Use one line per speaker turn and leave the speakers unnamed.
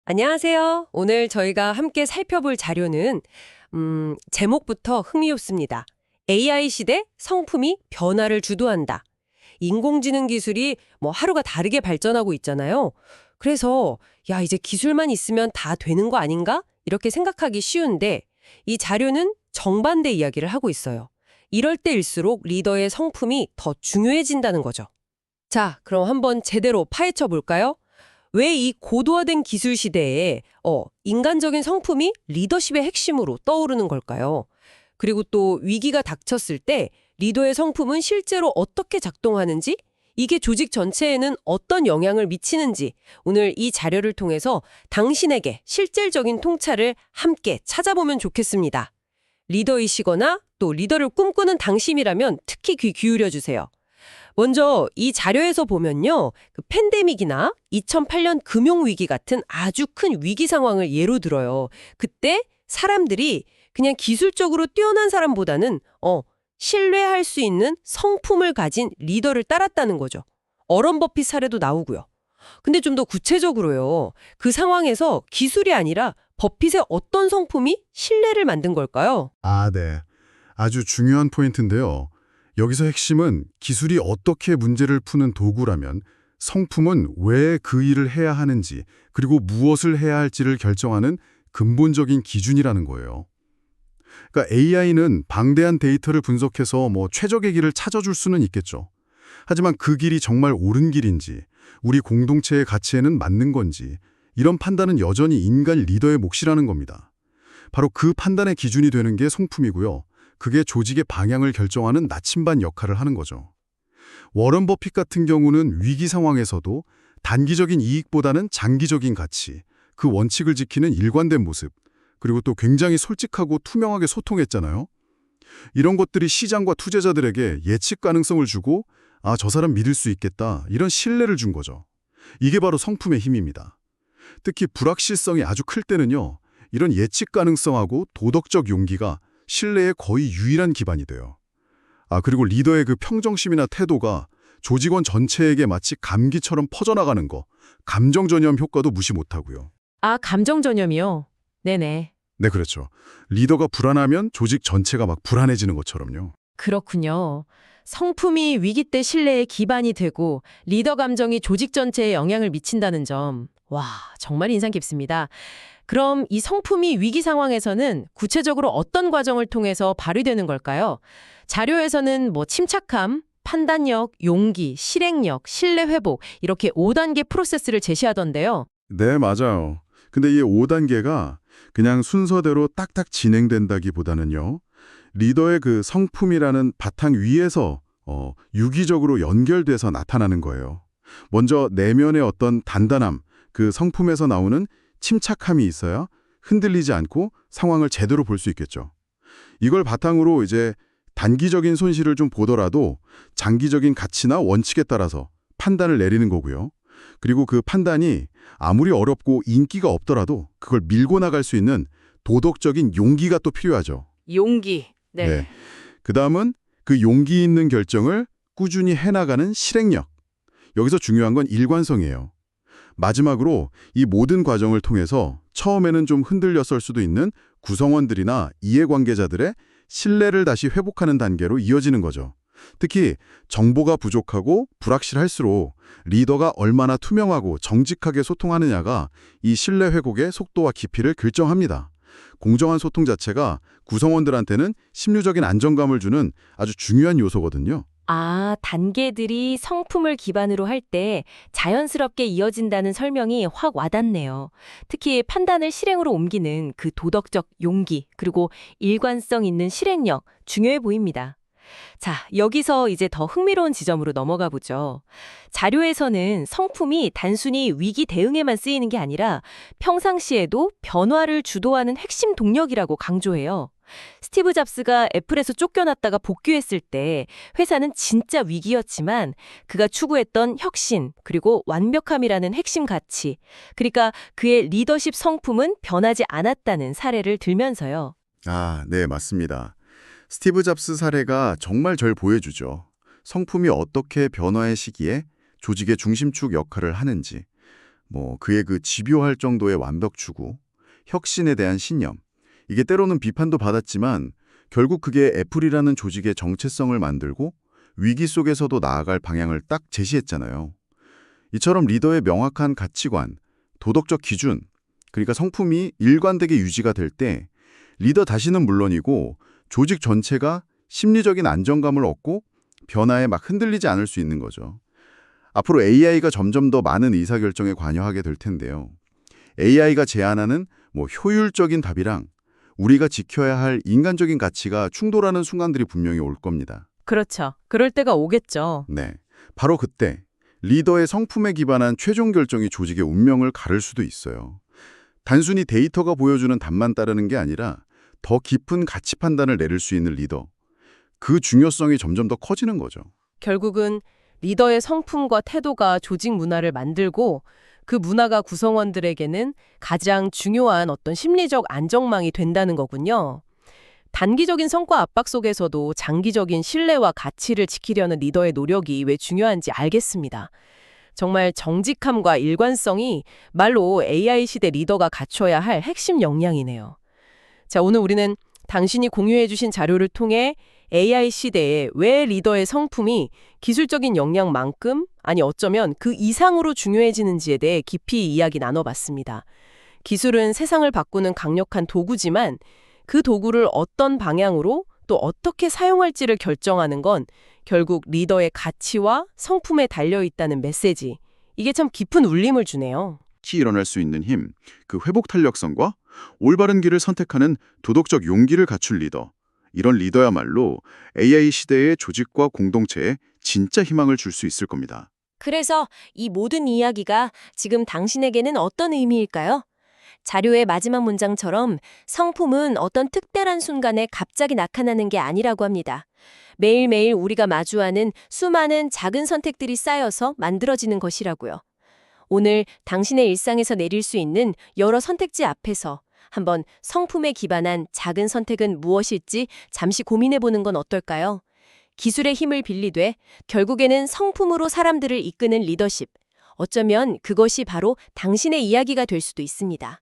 안녕하세요. 오늘 저희가 함께 살펴볼 자료는 제목부터 흥미롭습니다. AI 시대 성품이 변화를 주도한다. 인공지능 기술이 하루가 다르게 발전하고 있잖아요. 그래서 야, 이제 기술만 있으면 다 되는 거 아닌가? 이렇게 생각하기 쉬운데 이 자료는 정반대 이야기를 하고 있어요. 이럴 때일수록 리더의 성품이 더 중요해진다는 거죠. 자, 그럼 한번 제대로 파헤쳐 볼까요? 왜 이 고도화된 기술 시대에 인간적인 성품이 리더십의 핵심으로 떠오르는 걸까요? 그리고 또 위기가 닥쳤을 때 리더의 성품은 실제로 어떻게 작동하는지, 이게 조직 전체에는 어떤 영향을 미치는지 오늘 이 자료를 통해서 당신에게 실질적인 통찰을 함께 찾아보면 좋겠습니다. 리더이시거나 또 리더를 꿈꾸는 당심이라면 특히 귀 기울여 주세요. 먼저 이 자료에서 보면요. 그 팬데믹이나 2008년 금융위기 같은 아주 큰 위기 상황을 예로 들어요. 그때 사람들이 그냥 기술적으로 뛰어난 사람보다는 신뢰할 수 있는 성품을 가진 리더를 따랐다는 거죠. 어런 버핏 사례도 나오고요. 근데 좀 더 구체적으로요. 그 상황에서 기술이 아니라 버핏의 어떤 성품이 신뢰를 만든 걸까요?
네. 아주 중요한 포인트인데요. 여기서 핵심은 기술이 어떻게 문제를 푸는 도구라면 성품은 왜 그 일을 해야 하는지 그리고 무엇을 해야 할지를 결정하는 근본적인 기준이라는 거예요. 그러니까 AI는 방대한 데이터를 분석해서 최적의 길을 찾아줄 수는 있겠죠. 하지만 그 길이 정말 옳은 길인지, 우리 공동체의 가치에는 맞는 건지, 이런 판단은 여전히 인간 리더의 몫이라는 겁니다. 바로 그 판단의 기준이 되는 게 성품이고요. 그게 조직의 방향을 결정하는 나침반 역할을 하는 거죠. 워런 버핏 같은 경우는 위기 상황에서도 단기적인 이익보다는 장기적인 가치, 그 원칙을 지키는 일관된 모습, 그리고 또 굉장히 솔직하고 투명하게 소통했잖아요. 이런 것들이 시장과 투자자들에게 예측 가능성을 주고 저 사람 믿을 수 있겠다, 이런 신뢰를 준 거죠. 이게 바로 성품의 힘입니다. 특히 불확실성이 아주 클 때는요. 이런 예측 가능성하고 도덕적 용기가 신뢰의 거의 유일한 기반이 돼요. 그리고 리더의 그 평정심이나 태도가 조직원 전체에게 마치 감기처럼 퍼져나가는 거, 감정 전염 효과도 무시 못하고요.
감정 전염이요? 네네.
네, 그렇죠. 리더가 불안하면 조직 전체가 막 불안해지는 것처럼요.
그렇군요. 성품이 위기 때 신뢰의 기반이 되고 리더 감정이 조직 전체에 영향을 미친다는 점. 와, 정말 인상 깊습니다. 그럼 이 성품이 위기 상황에서는 구체적으로 어떤 과정을 통해서 발휘되는 걸까요? 자료에서는 침착함, 판단력, 용기, 실행력, 신뢰 회복 이렇게 5단계 프로세스를 제시하던데요.
네, 맞아요. 근데 이 5단계가 그냥 순서대로 딱딱 진행된다기보다는요. 리더의 그 성품이라는 바탕 위에서 유기적으로 연결돼서 나타나는 거예요. 먼저 내면의 어떤 단단함, 그 성품에서 나오는 침착함이 있어야 흔들리지 않고 상황을 제대로 볼 수 있겠죠. 이걸 바탕으로 이제 단기적인 손실을 좀 보더라도 장기적인 가치나 원칙에 따라서 판단을 내리는 거고요. 그리고 그 판단이 아무리 어렵고 인기가 없더라도 그걸 밀고 나갈 수 있는 도덕적인 용기가 또 필요하죠.
용기.
네. 그다음은 그 용기 있는 결정을 꾸준히 해나가는 실행력. 여기서 중요한 건 일관성이에요. 마지막으로 이 모든 과정을 통해서 처음에는 좀 흔들렸을 수도 있는 구성원들이나 이해관계자들의 신뢰를 다시 회복하는 단계로 이어지는 거죠. 특히 정보가 부족하고 불확실할수록 리더가 얼마나 투명하고 정직하게 소통하느냐가 이 신뢰 회복의 속도와 깊이를 결정합니다. 공정한 소통 자체가 구성원들한테는 심리적인 안정감을 주는 아주 중요한 요소거든요.
단계들이 성품을 기반으로 할 때 자연스럽게 이어진다는 설명이 확 와닿네요. 특히 판단을 실행으로 옮기는 그 도덕적 용기, 그리고 일관성 있는 실행력, 중요해 보입니다. 자, 여기서 이제 더 흥미로운 지점으로 넘어가 보죠. 자료에서는 성품이 단순히 위기 대응에만 쓰이는 게 아니라 평상시에도 변화를 주도하는 핵심 동력이라고 강조해요. 스티브 잡스가 애플에서 쫓겨났다가 복귀했을 때 회사는 진짜 위기였지만 그가 추구했던 혁신 그리고 완벽함이라는 핵심 가치, 그러니까 그의 리더십 성품은 변하지 않았다는 사례를 들면서요.
네, 맞습니다. 스티브 잡스 사례가 정말 잘 보여주죠. 성품이 어떻게 변화의 시기에 조직의 중심축 역할을 하는지. 그의 그 집요할 정도의 완벽 추구, 혁신에 대한 신념, 이게 때로는 비판도 받았지만 결국 그게 애플이라는 조직의 정체성을 만들고 위기 속에서도 나아갈 방향을 딱 제시했잖아요. 이처럼 리더의 명확한 가치관, 도덕적 기준, 그러니까 성품이 일관되게 유지가 될 때 리더 자신은 물론이고 조직 전체가 심리적인 안정감을 얻고 변화에 막 흔들리지 않을 수 있는 거죠. 앞으로 AI가 점점 더 많은 의사결정에 관여하게 될 텐데요. AI가 제안하는 효율적인 답이랑 우리가 지켜야 할 인간적인 가치가 충돌하는 순간들이 분명히 올 겁니다.
그렇죠. 그럴 때가 오겠죠.
네, 바로 그때 리더의 성품에 기반한 최종 결정이 조직의 운명을 가를 수도 있어요. 단순히 데이터가 보여주는 답만 따르는 게 아니라 더 깊은 가치 판단을 내릴 수 있는 리더. 그 중요성이 점점 더 커지는 거죠.
결국은 리더의 성품과 태도가 조직 문화를 만들고 그 문화가 구성원들에게는 가장 중요한 어떤 심리적 안정망이 된다는 거군요. 단기적인 성과 압박 속에서도 장기적인 신뢰와 가치를 지키려는 리더의 노력이 왜 중요한지 알겠습니다. 정말 정직함과 일관성이 말로 AI 시대 리더가 갖춰야 할 핵심 역량이네요. 자, 오늘 우리는 당신이 공유해주신 자료를 통해 AI 시대에 왜 리더의 성품이 기술적인 역량만큼, 아니 어쩌면 그 이상으로 중요해지는지에 대해 깊이 이야기 나눠봤습니다. 기술은 세상을 바꾸는 강력한 도구지만 그 도구를 어떤 방향으로 또 어떻게 사용할지를 결정하는 건 결국 리더의 가치와 성품에 달려있다는 메시지. 이게 참 깊은 울림을 주네요.
특히 일어날 수 있는 힘, 그 회복 탄력성과 올바른 길을 선택하는 도덕적 용기를 갖춘 리더. 이런 리더야말로 AI 시대의 조직과 공동체에 진짜 희망을 줄 수 있을 겁니다.
그래서 이 모든 이야기가 지금 당신에게는 어떤 의미일까요? 자료의 마지막 문장처럼 성품은 어떤 특별한 순간에 갑자기 나타나는 게 아니라고 합니다. 매일매일 우리가 마주하는 수많은 작은 선택들이 쌓여서 만들어지는 것이라고요. 오늘 당신의 일상에서 내릴 수 있는 여러 선택지 앞에서 한번 성품에 기반한 작은 선택은 무엇일지 잠시 고민해보는 건 어떨까요? 기술의 힘을 빌리되 결국에는 성품으로 사람들을 이끄는 리더십. 어쩌면 그것이 바로 당신의 이야기가 될 수도 있습니다.